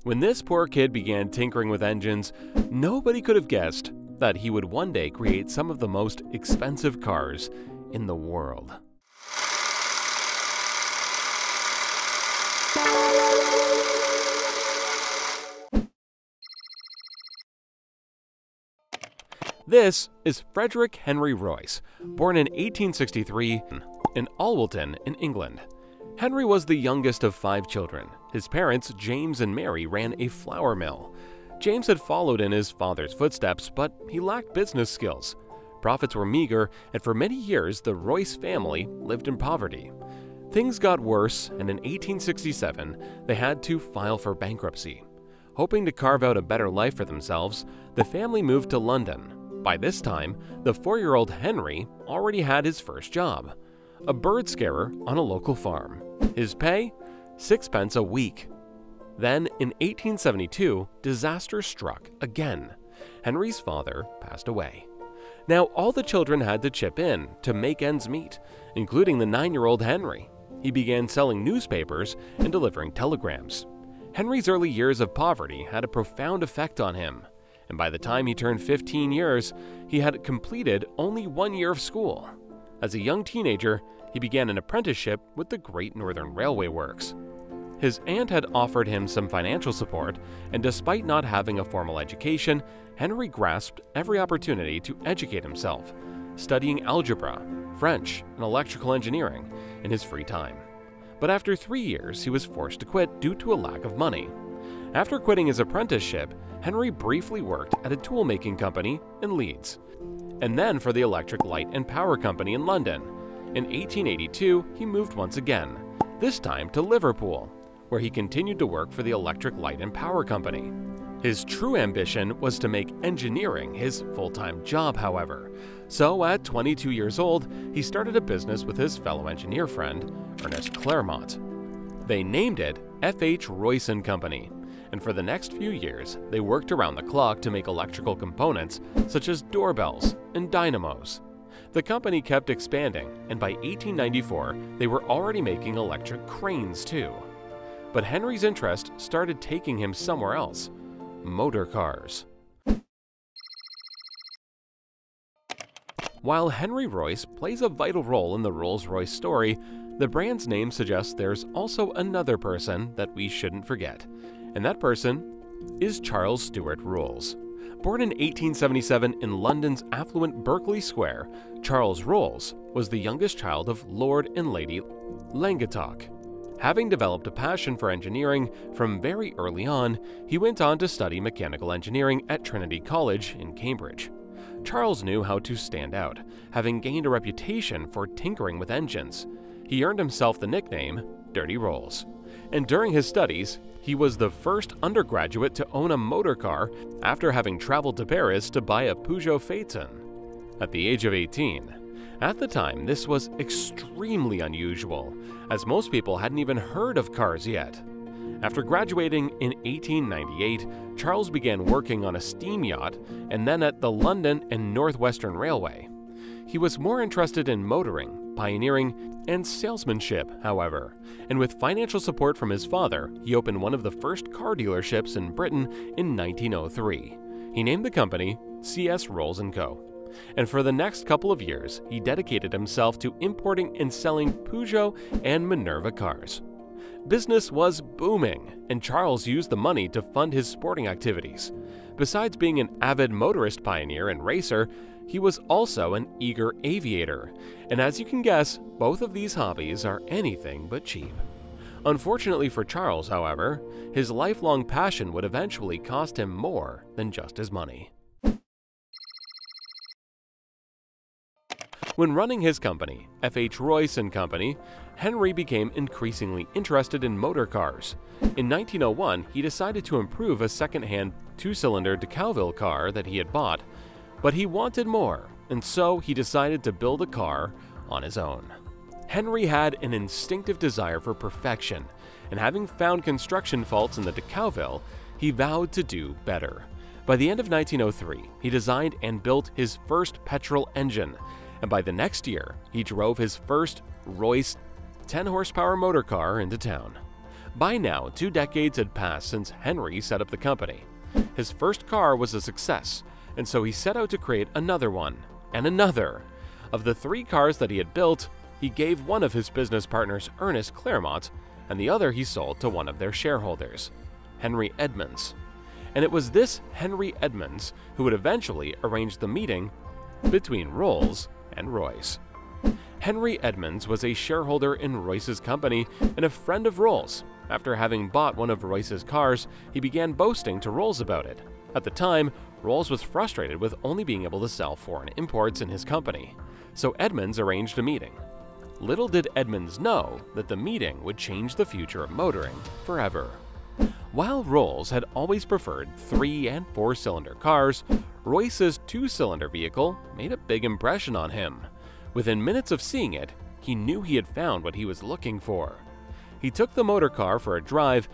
When this poor kid began tinkering with engines, nobody could have guessed that he would one day create some of the most expensive cars in the world. This is Frederick Henry Royce, born in 1863 in Alwilton in England. Henry was the youngest of 5 children. His parents, James and Mary, ran a flour mill. James had followed in his father's footsteps, but he lacked business skills. Profits were meager, and for many years the Royce family lived in poverty. Things got worse, and in 1867 they had to file for bankruptcy. Hoping to carve out a better life for themselves, the family moved to London. By this time, the 4-year-old Henry already had his first job, a bird scarer on a local farm. His pay? 6 pence a week. Then, in 1872, disaster struck again. Henry's father passed away. Now, all the children had to chip in to make ends meet, including the 9-year-old Henry. He began selling newspapers and delivering telegrams. Henry's early years of poverty had a profound effect on him, and by the time he turned 15 years, he had completed only 1 year of school. As a young teenager, he began an apprenticeship with the Great Northern Railway Works. His aunt had offered him some financial support, and despite not having a formal education, Henry grasped every opportunity to educate himself, studying algebra, French, and electrical engineering in his free time. But after 3 years, he was forced to quit due to a lack of money. After quitting his apprenticeship, Henry briefly worked at a tool-making company in Leeds, and then for the Electric Light and Power Company in London. In 1882, he moved once again, this time to Liverpool, where he continued to work for the Electric Light and Power Company. His true ambition was to make engineering his full-time job, however. So at 22 years old, he started a business with his fellow engineer friend, Ernest Claremont. They named it F.H. Royce & Company, and for the next few years, they worked around the clock to make electrical components such as doorbells and dynamos. The company kept expanding, and by 1894, they were already making electric cranes too. But Henry's interest started taking him somewhere else: motor cars. While Henry Royce plays a vital role in the Rolls-Royce story, the brand's name suggests there's also another person that we shouldn't forget, and that person is Charles Stuart Rolls. Born in 1877 in London's affluent Berkeley Square, Charles Rolls was the youngest child of Lord and Lady Langattock. Having developed a passion for engineering from very early on, he went on to study mechanical engineering at Trinity College in Cambridge. Charles knew how to stand out, having gained a reputation for tinkering with engines. He earned himself the nickname Dirty Rolls. And during his studies, he was the first undergraduate to own a motor car after having traveled to Paris to buy a Peugeot Phaeton at the age of 18. At the time, this was extremely unusual, as most people hadn't even heard of cars yet. After graduating in 1898, Charles began working on a steam yacht and then at the London and Northwestern Railway. He was more interested in motoring, pioneering, and salesmanship, however, and with financial support from his father, he opened one of the first car dealerships in Britain in 1903. He named the company C.S. Rolls & Co. And for the next couple of years, he dedicated himself to importing and selling Peugeot and Minerva cars. Business was booming, and Charles used the money to fund his sporting activities. Besides being an avid motorist pioneer and racer, he was also an eager aviator, and as you can guess, both of these hobbies are anything but cheap. Unfortunately for Charles, however, his lifelong passion would eventually cost him more than just his money. When running his company, F.H. Royce & Company, Henry became increasingly interested in motor cars. In 1901, he decided to improve a second-hand 2-cylinder DeCauville car that he had bought, but he wanted more, and so he decided to build a car on his own. Henry had an instinctive desire for perfection, and having found construction faults in the DeCauville, he vowed to do better. By the end of 1903, he designed and built his first petrol engine, and by the next year, he drove his first Royce 10-horsepower motor car into town. By now, 2 decades had passed since Henry set up the company. His first car was a success, and so he set out to create another one, and another. Of the 3 cars that he had built, he gave one of his business partners, Ernest Claremont, and the other he sold to one of their shareholders, Henry Edmunds. And it was this Henry Edmunds who would eventually arrange the meeting between Rolls and Royce. Henry Edmunds was a shareholder in Royce's company and a friend of Rolls. After having bought one of Royce's cars, he began boasting to Rolls about it. At the time, Rolls was frustrated with only being able to sell foreign imports in his company, so Edmunds arranged a meeting. Little did Edmunds know that the meeting would change the future of motoring forever. While Rolls had always preferred 3- and 4-cylinder cars, Royce's 2-cylinder vehicle made a big impression on him. Within minutes of seeing it, he knew he had found what he was looking for. He took the motor car for a drive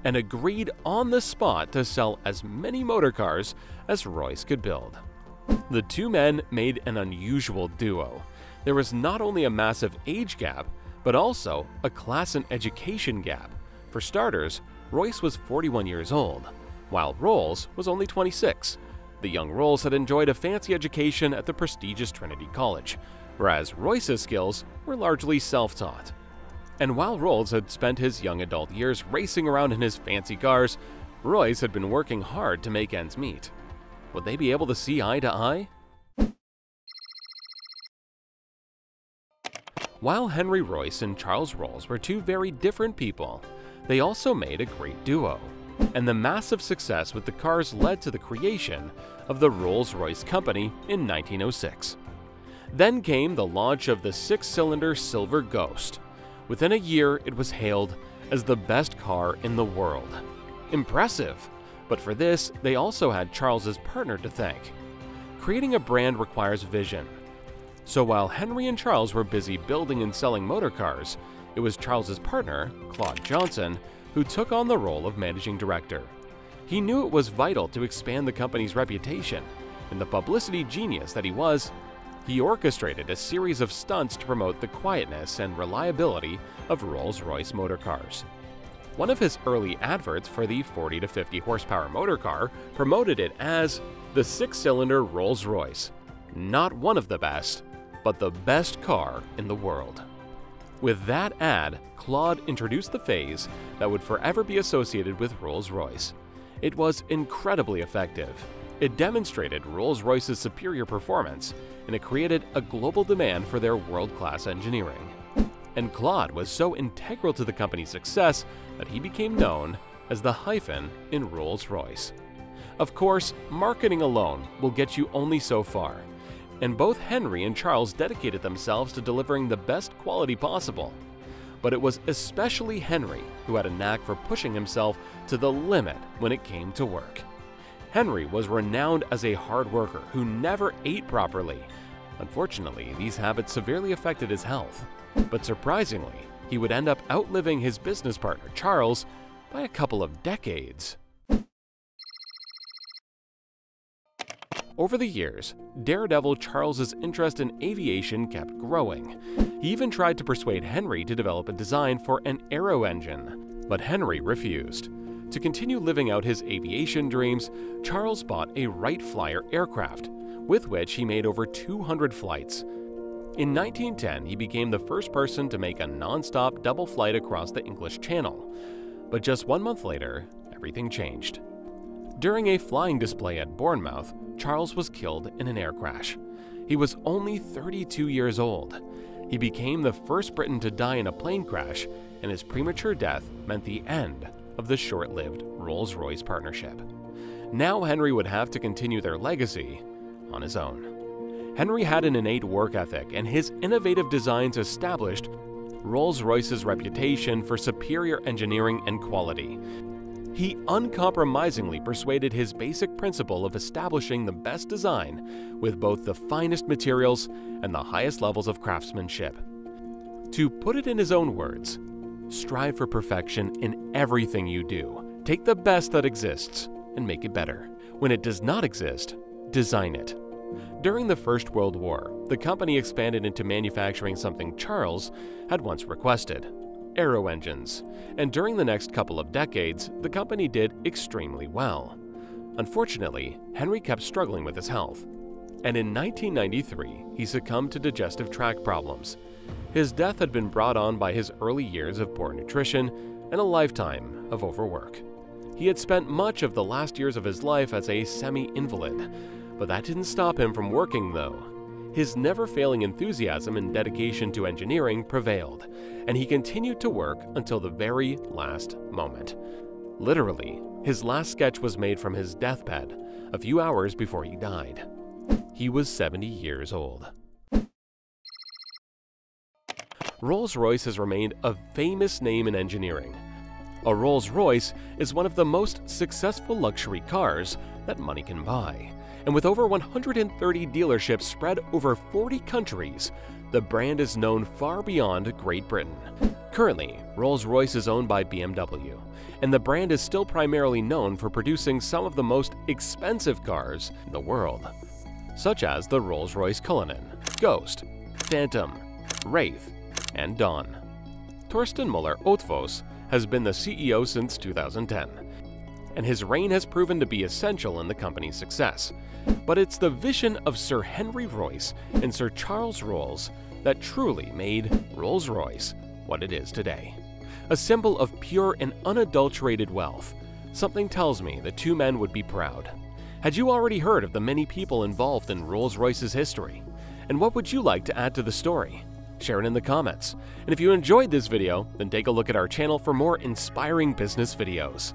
and agreed on the spot to sell as many motor cars as Royce could build. The 2 men made an unusual duo. There was not only a massive age gap, but also a class and education gap. For starters, Royce was 41 years old, while Rolls was only 26. The young Rolls had enjoyed a fancy education at the prestigious Trinity College, whereas Royce's skills were largely self-taught. And while Rolls had spent his young adult years racing around in his fancy cars, Royce had been working hard to make ends meet. Would they be able to see eye to eye? While Henry Royce and Charles Rolls were 2 very different people, they also made a great duo. And the massive success with the cars led to the creation of the Rolls-Royce Company in 1906. Then came the launch of the 6-cylinder Silver Ghost. Within a year, it was hailed as the best car in the world. Impressive! But for this, they also had Charles's partner to thank. Creating a brand requires vision. So while Henry and Charles were busy building and selling motor cars, it was Charles's partner, Claude Johnson, who took on the role of managing director. He knew it was vital to expand the company's reputation, and the publicity genius that he was, he orchestrated a series of stunts to promote the quietness and reliability of Rolls-Royce motor cars. One of his early adverts for the 40 to 50 horsepower motor car promoted it as the 6-cylinder Rolls-Royce, not one of the best, but the best car in the world. With that ad, Claude introduced the phase that would forever be associated with Rolls-Royce. It was incredibly effective. It demonstrated Rolls-Royce's superior performance, and it created a global demand for their world-class engineering. And Claude was so integral to the company's success that he became known as the hyphen in Rolls-Royce. Of course, marketing alone will get you only so far, and both Henry and Charles dedicated themselves to delivering the best quality possible. But it was especially Henry who had a knack for pushing himself to the limit when it came to work. Henry was renowned as a hard worker who never ate properly. Unfortunately, these habits severely affected his health. But surprisingly, he would end up outliving his business partner Charles by a couple of decades. Over the years, daredevil Charles's interest in aviation kept growing. He even tried to persuade Henry to develop a design for an aero engine, but Henry refused. To continue living out his aviation dreams, Charles bought a Wright Flyer aircraft, with which he made over 200 flights. In 1910, he became the first person to make a non-stop double flight across the English Channel. But just 1 month later, everything changed. During a flying display at Bournemouth, Charles was killed in an air crash. He was only 32 years old. He became the first Briton to die in a plane crash, and his premature death meant the end of the short-lived Rolls-Royce partnership. Now Henry would have to continue their legacy on his own. Henry had an innate work ethic, and his innovative designs established Rolls-Royce's reputation for superior engineering and quality. He uncompromisingly persuaded his basic principle of establishing the best design with both the finest materials and the highest levels of craftsmanship. To put it in his own words, strive for perfection in everything you do. Take the best that exists and make it better. When it does not exist, design it. During the First World War, the company expanded into manufacturing something Charles had once requested: aero engines, and during the next couple of decades, the company did extremely well. Unfortunately, Henry kept struggling with his health, and in 1993, he succumbed to digestive tract problems. His death had been brought on by his early years of poor nutrition and a lifetime of overwork. He had spent much of the last years of his life as a semi-invalid, but that didn't stop him from working though. His never-failing enthusiasm and dedication to engineering prevailed, and he continued to work until the very last moment. Literally, his last sketch was made from his deathbed a few hours before he died. He was 70 years old. Rolls-Royce has remained a famous name in engineering. A Rolls-Royce is one of the most successful luxury cars that money can buy. And with over 130 dealerships spread over 40 countries, the brand is known far beyond Great Britain. Currently, Rolls-Royce is owned by BMW, and the brand is still primarily known for producing some of the most expensive cars in the world, such as the Rolls-Royce Cullinan, Ghost, Phantom, Wraith, and Dawn. Torsten Müller-Ötvös has been the CEO since 2010, and his reign has proven to be essential in the company's success. But it's the vision of Sir Henry Royce and Sir Charles Rolls that truly made Rolls-Royce what it is today. A symbol of pure and unadulterated wealth. Something tells me the two men would be proud. Had you already heard of the many people involved in Rolls-Royce's history? And what would you like to add to the story? Share it in the comments. And if you enjoyed this video, then take a look at our channel for more inspiring business videos.